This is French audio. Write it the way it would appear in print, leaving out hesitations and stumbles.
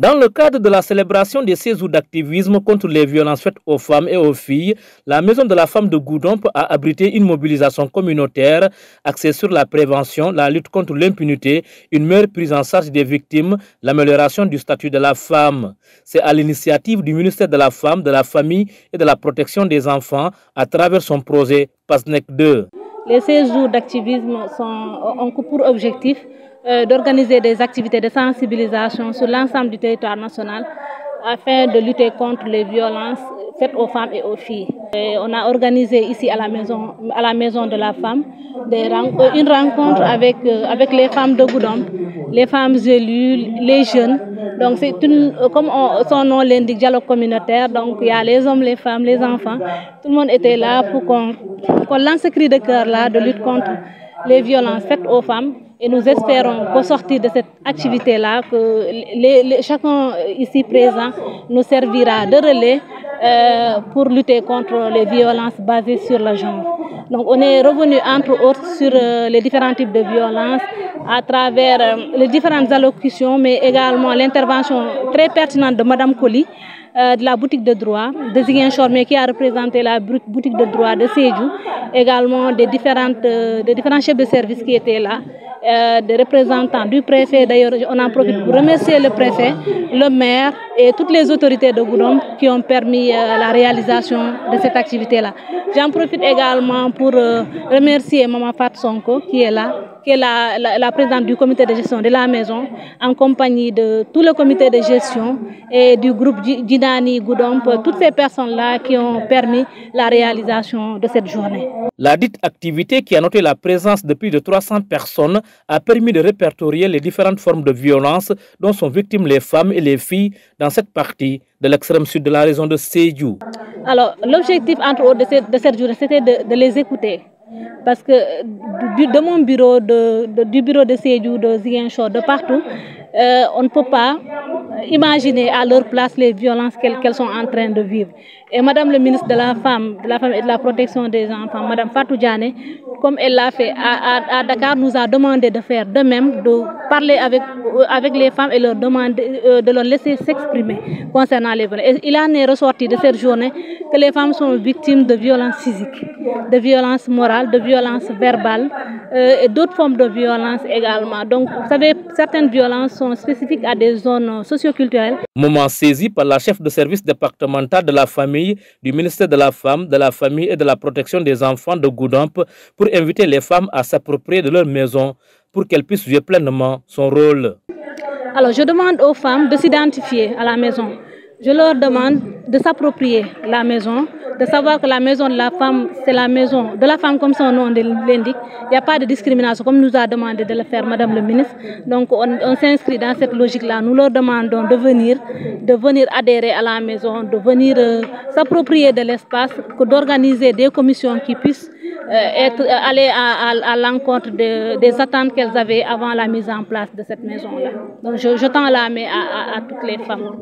Dans le cadre de la célébration des 16 jours d'activisme contre les violences faites aux femmes et aux filles, la Maison de la Femme de Goudomp a abrité une mobilisation communautaire axée sur la prévention, la lutte contre l'impunité, une meilleure prise en charge des victimes, l'amélioration du statut de la femme. C'est à l'initiative du ministère de la Femme, de la Famille et de la Protection des enfants à travers son projet PASNEC 2. Les 16 jours d'activisme ont pour objectif d'organiser des activités de sensibilisation sur l'ensemble du territoire national afin de lutter contre les violences faites aux femmes et aux filles. On a organisé ici à la maison de la femme une rencontre avec les femmes de Goudomp, les femmes élues, les jeunes. Donc c'est comme son nom l'indique, dialogue communautaire. Donc il y a les hommes, les femmes, les enfants. Tout le monde était là pour qu'on lance ce cri de cœur là de lutte contre les violences faites aux femmes. Et nous espérons qu'au sortir de cette activité-là, que chacun ici présent nous servira de relais pour lutter contre les violences basées sur le genre. Donc on est revenu entre autres sur les différents types de violences à travers les différentes allocutions, mais également l'intervention très pertinente de Madame Colli, de la boutique de droit de Ziguinchor, mais qui a représenté la boutique de droit de Sédhiou, également des différents chefs de service qui étaient là, des représentants du préfet. D'ailleurs, on en profite pour remercier le préfet, le maire et toutes les autorités de Goudomp qui ont permis la réalisation de cette activité-là. J'en profite également pour remercier Maman Fat Sonko qui est là, qui est la présidente du comité de gestion de la maison, en compagnie de tout le comité de gestion et du groupe Djidani Goudomp, toutes ces personnes-là qui ont permis la réalisation de cette journée. La dite activité, qui a noté la présence de plus de 300 personnes, a permis de répertorier les différentes formes de violence dont sont victimes les femmes et les filles dans cette partie de l'extrême sud de la région de Sédhiou. Alors, l'objectif, entre autres, de cette journée, c'était de les écouter. Parce que de mon bureau, du bureau de Sédhiou, de Ziguinchor, de partout, on ne peut pas imaginer à leur place les violences qu'elles sont en train de vivre. Et Madame le ministre de la Femme et de la Protection des enfants, Madame Fatou Diané, comme elle l'a fait à Dakar, nous a demandé de faire de même, de parler avec les femmes et leur demander de leur laisser s'exprimer concernant les violences. Et il en est ressorti de cette journée que les femmes sont victimes de violences physiques, de violences morales, de violences verbales et d'autres formes de violences également. Donc, vous savez, certaines violences sont spécifiques à des zones socioculturelles. Moment saisi par la chef de service départemental de la famille du ministère de la Femme, de la Famille et de la Protection des enfants de Goudomp pour inviter les femmes à s'approprier de leur maison pour qu'elles puissent jouer pleinement son rôle. Alors, je demande aux femmes de s'identifier à la maison. Je leur demande de s'approprier la maison, de savoir que la maison de la femme, c'est la maison de la femme comme son nom l'indique. Il n'y a pas de discrimination comme nous a demandé de le faire Madame le ministre. Donc on s'inscrit dans cette logique-là. Nous leur demandons de venir adhérer à la maison, de venir s'approprier de l'espace, d'organiser des commissions qui puissent aller à l'encontre des attentes qu'elles avaient avant la mise en place de cette maison-là. Donc je tends la main à toutes les femmes.